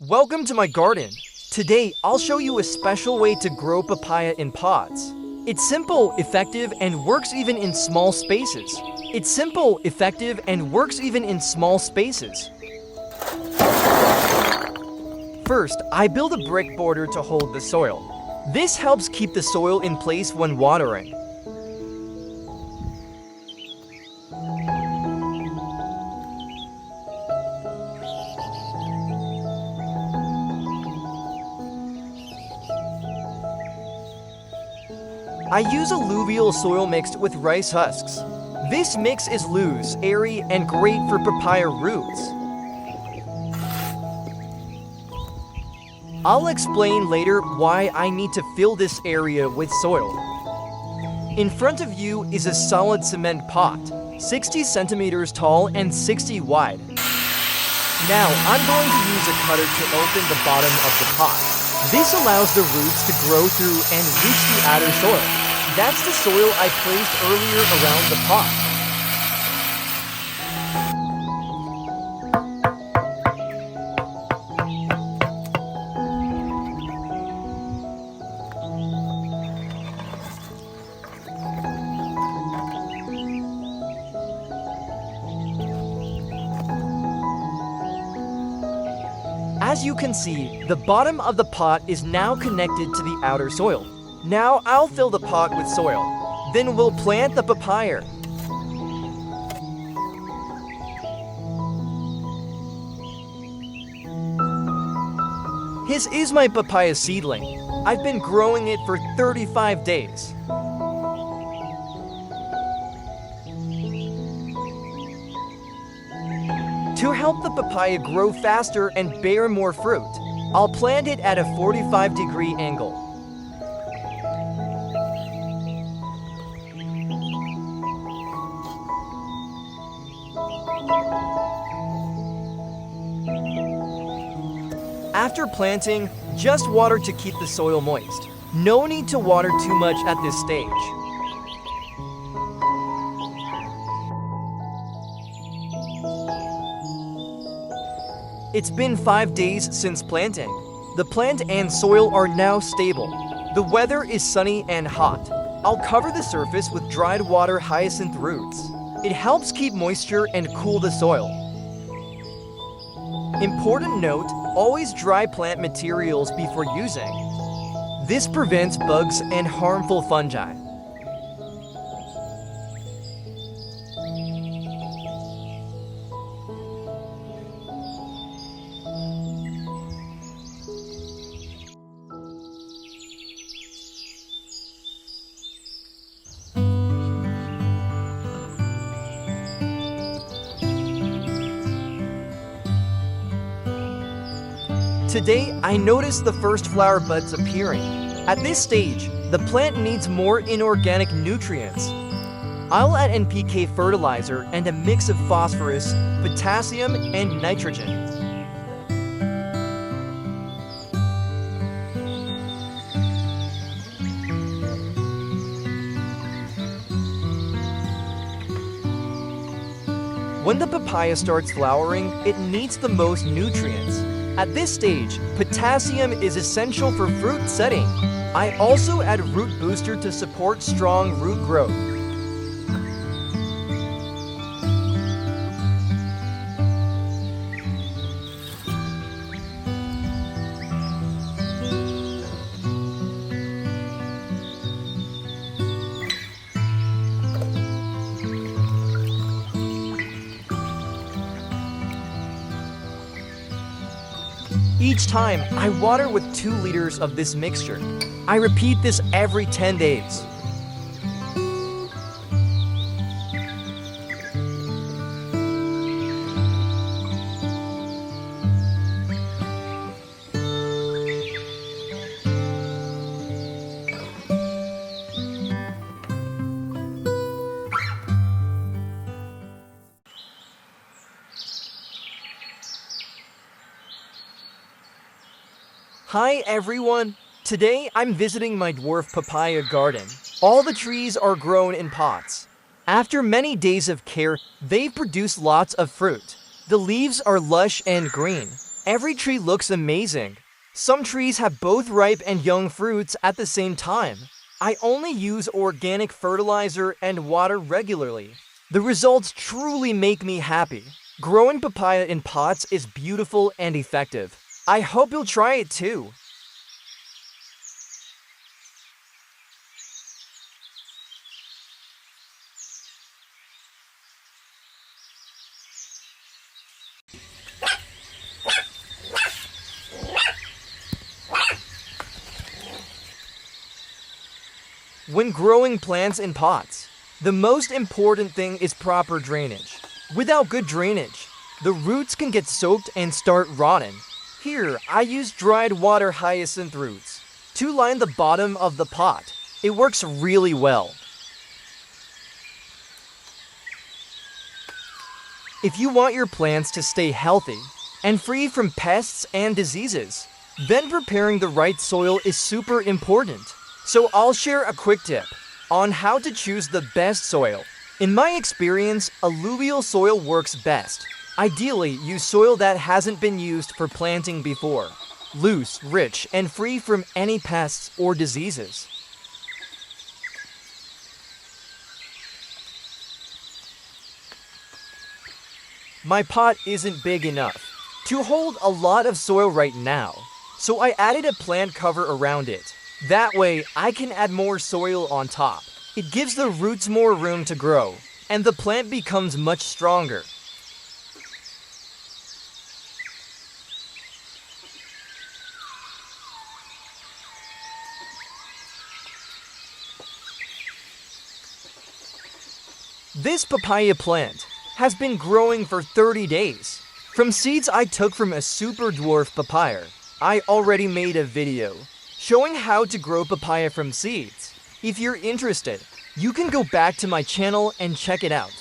Welcome to my garden. Today, I'll show you a special way to grow papaya in pots. It's simple, effective, and works even in small spaces. First, I build a brick border to hold the soil. This helps keep the soil in place when watering. I use alluvial soil mixed with rice husks. This mix is loose, airy, and great for papaya roots. I'll explain later why I need to fill this area with soil. In front of you is a solid cement pot, 60 centimeters tall and 60 wide. Now, I'm going to use a cutter to open the bottom of the pot. This allows the roots to grow through and reach the outer soil. That's the soil I placed earlier around the pot. As you can see, the bottom of the pot is now connected to the outer soil. Now I'll fill the pot with soil. Then we'll plant the papaya. This is my papaya seedling. I've been growing it for 35 days. To help the papaya grow faster and bear more fruit, I'll plant it at a 45-degree angle. After planting, just water to keep the soil moist. No need to water too much at this stage. It's been 5 days since planting. The plant and soil are now stable. The weather is sunny and hot. I'll cover the surface with dried water hyacinth roots. It helps keep moisture and cool the soil. Important note, always dry plant materials before using. This prevents bugs and harmful fungi. Today, I noticed the first flower buds appearing. At this stage, the plant needs more inorganic nutrients. I'll add NPK fertilizer and a mix of phosphorus, potassium, and nitrogen. When the papaya starts flowering, it needs the most nutrients. At this stage, potassium is essential for fruit setting. I also add root booster to support strong root growth. Each time, I water with 2 liters of this mixture. I repeat this every 10 days. Hi everyone! Today I'm visiting my dwarf papaya garden. All the trees are grown in pots. After many days of care, they've produced lots of fruit. The leaves are lush and green, Every tree looks amazing. Some trees have both ripe and young fruits at the same time. I only use organic fertilizer and water regularly. The results truly make me happy. Growing papaya in pots is beautiful and effective. I hope you'll try it too. When growing plants in pots, the most important thing is proper drainage. Without good drainage, the roots can get soaked and start rotting. Here, I use dried water hyacinth roots to line the bottom of the pot. It works really well. If you want your plants to stay healthy and free from pests and diseases, then preparing the right soil is super important. So I'll share a quick tip on how to choose the best soil. In my experience, alluvial soil works best. Ideally, use soil that hasn't been used for planting before. Loose, rich, and free from any pests or diseases. My pot isn't big enough to hold a lot of soil right now, so I added a plant cover around it. That way, I can add more soil on top. It gives the roots more room to grow, and the plant becomes much stronger. This papaya plant has been growing for 30 days. From seeds I took from a super dwarf papaya, I already made a video showing how to grow papaya from seeds. If you're interested, you can go back to my channel and check it out.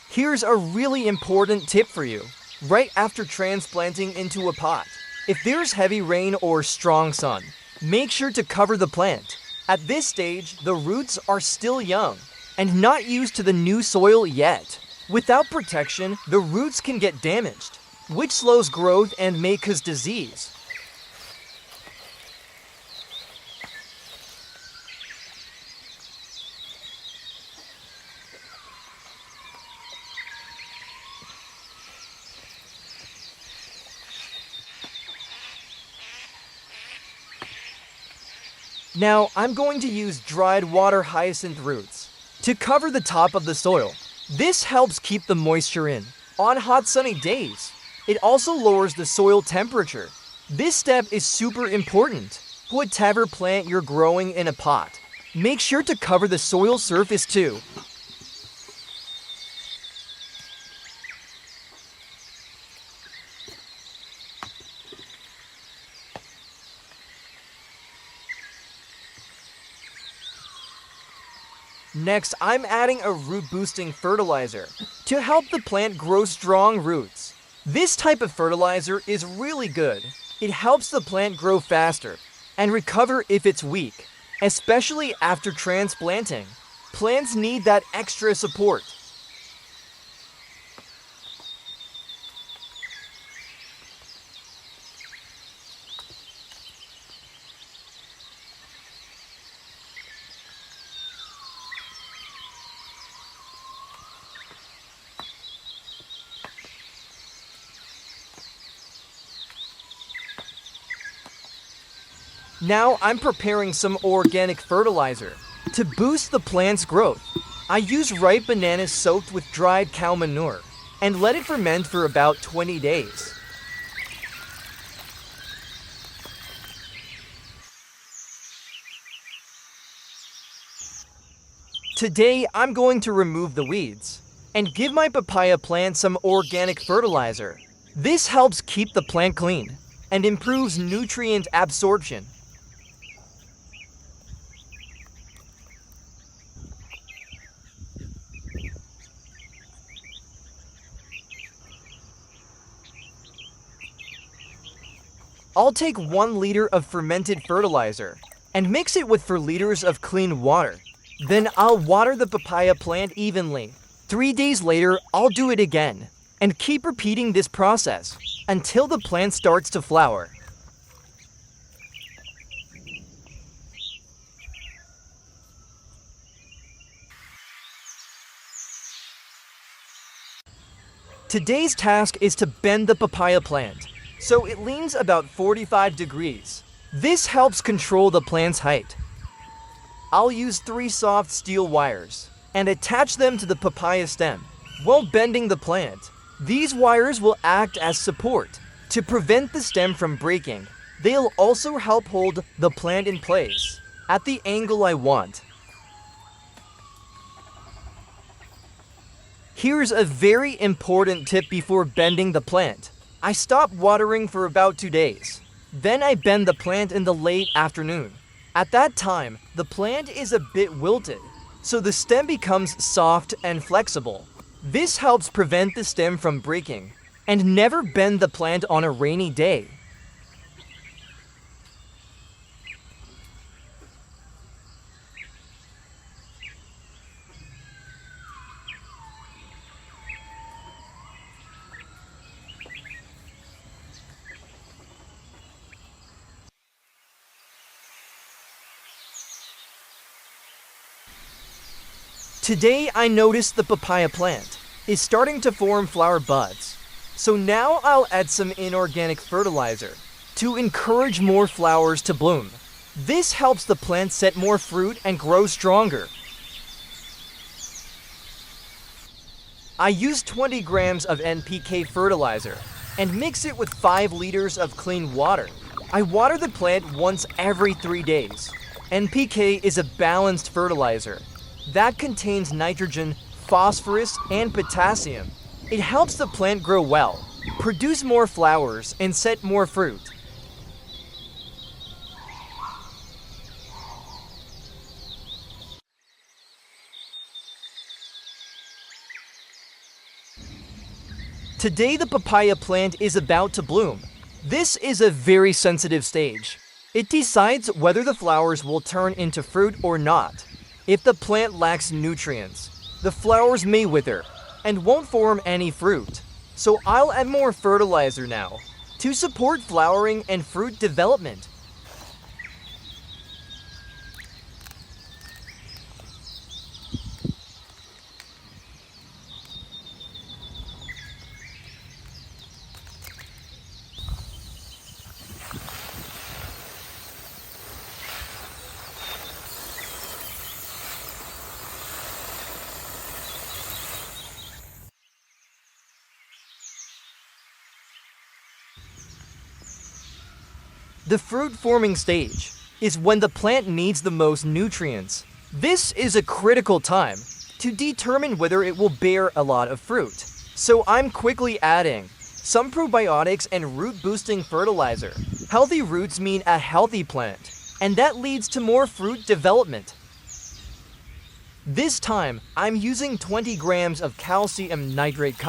Here's a really important tip for you. Right after transplanting into a pot, if there's heavy rain or strong sun, make sure to cover the plant. At this stage, the roots are still young and not used to the new soil yet. Without protection, the roots can get damaged, which slows growth and may cause disease. Now, I'm going to use dried water hyacinth roots to cover the top of the soil. This helps keep the moisture in on hot sunny days. It also lowers the soil temperature. This step is super important. Whatever plant you're growing in a pot, make sure to cover the soil surface too. Next, I'm adding a root-boosting fertilizer to help the plant grow strong roots. This type of fertilizer is really good. It helps the plant grow faster and recover if it's weak, especially after transplanting. Plants need that extra support. Now I'm preparing some organic fertilizer to boost the plant's growth. I use ripe bananas soaked with dried cow manure and let it ferment for about 20 days. Today I'm going to remove the weeds and give my papaya plant some organic fertilizer. This helps keep the plant clean and improves nutrient absorption. I'll take 1 liter of fermented fertilizer and mix it with 4 liters of clean water. Then I'll water the papaya plant evenly. 3 days later, I'll do it again. And keep repeating this process until the plant starts to flower. Today's task is to bend the papaya plant, so it leans about 45 degrees. This helps control the plant's height. I'll use 3 soft steel wires and attach them to the papaya stem. While bending the plant, these wires will act as support to prevent the stem from breaking. They'll also help hold the plant in place at the angle I want. Here's a very important tip before bending the plant. I stop watering for about 2 days. Then I bend the plant in the late afternoon. At that time, the plant is a bit wilted, so the stem becomes soft and flexible. This helps prevent the stem from breaking. And never bend the plant on a rainy day. Today I noticed the papaya plant is starting to form flower buds. So now I'll add some inorganic fertilizer to encourage more flowers to bloom. This helps the plant set more fruit and grow stronger. I use 20 grams of NPK fertilizer and mix it with 5 liters of clean water. I water the plant once every 3 days. NPK is a balanced fertilizer that contains nitrogen, phosphorus, and potassium. It helps the plant grow well, produce more flowers, and set more fruit. Today the papaya plant is about to bloom. This is a very sensitive stage. It decides whether the flowers will turn into fruit or not. If the plant lacks nutrients, the flowers may wither and won't form any fruit. So I'll add more fertilizer now to support flowering and fruit development. The fruit-forming stage is when the plant needs the most nutrients. This is a critical time to determine whether it will bear a lot of fruit. So I'm quickly adding some probiotics and root-boosting fertilizer. Healthy roots mean a healthy plant, and that leads to more fruit development. This time, I'm using 20 grams of calcium nitrate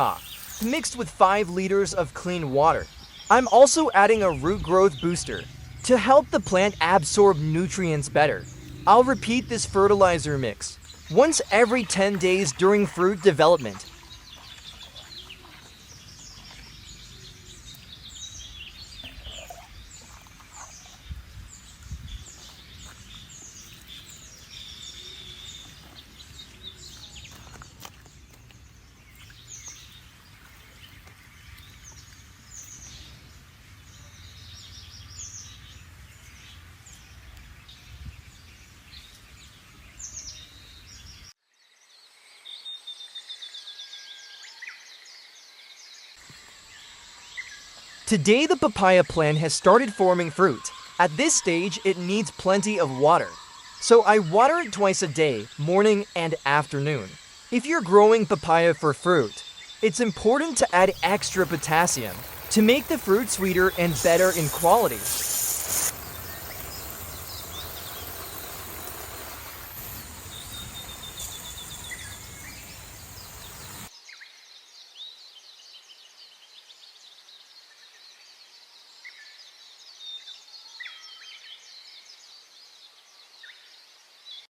mixed with 5 liters of clean water. I'm also adding a root growth booster to help the plant absorb nutrients better. I'll repeat this fertilizer mix once every 10 days during fruit development. Today the papaya plant has started forming fruit. At this stage, it needs plenty of water. So I water it twice a day, morning and afternoon. If you're growing papaya for fruit, it's important to add extra potassium to make the fruit sweeter and better in quality.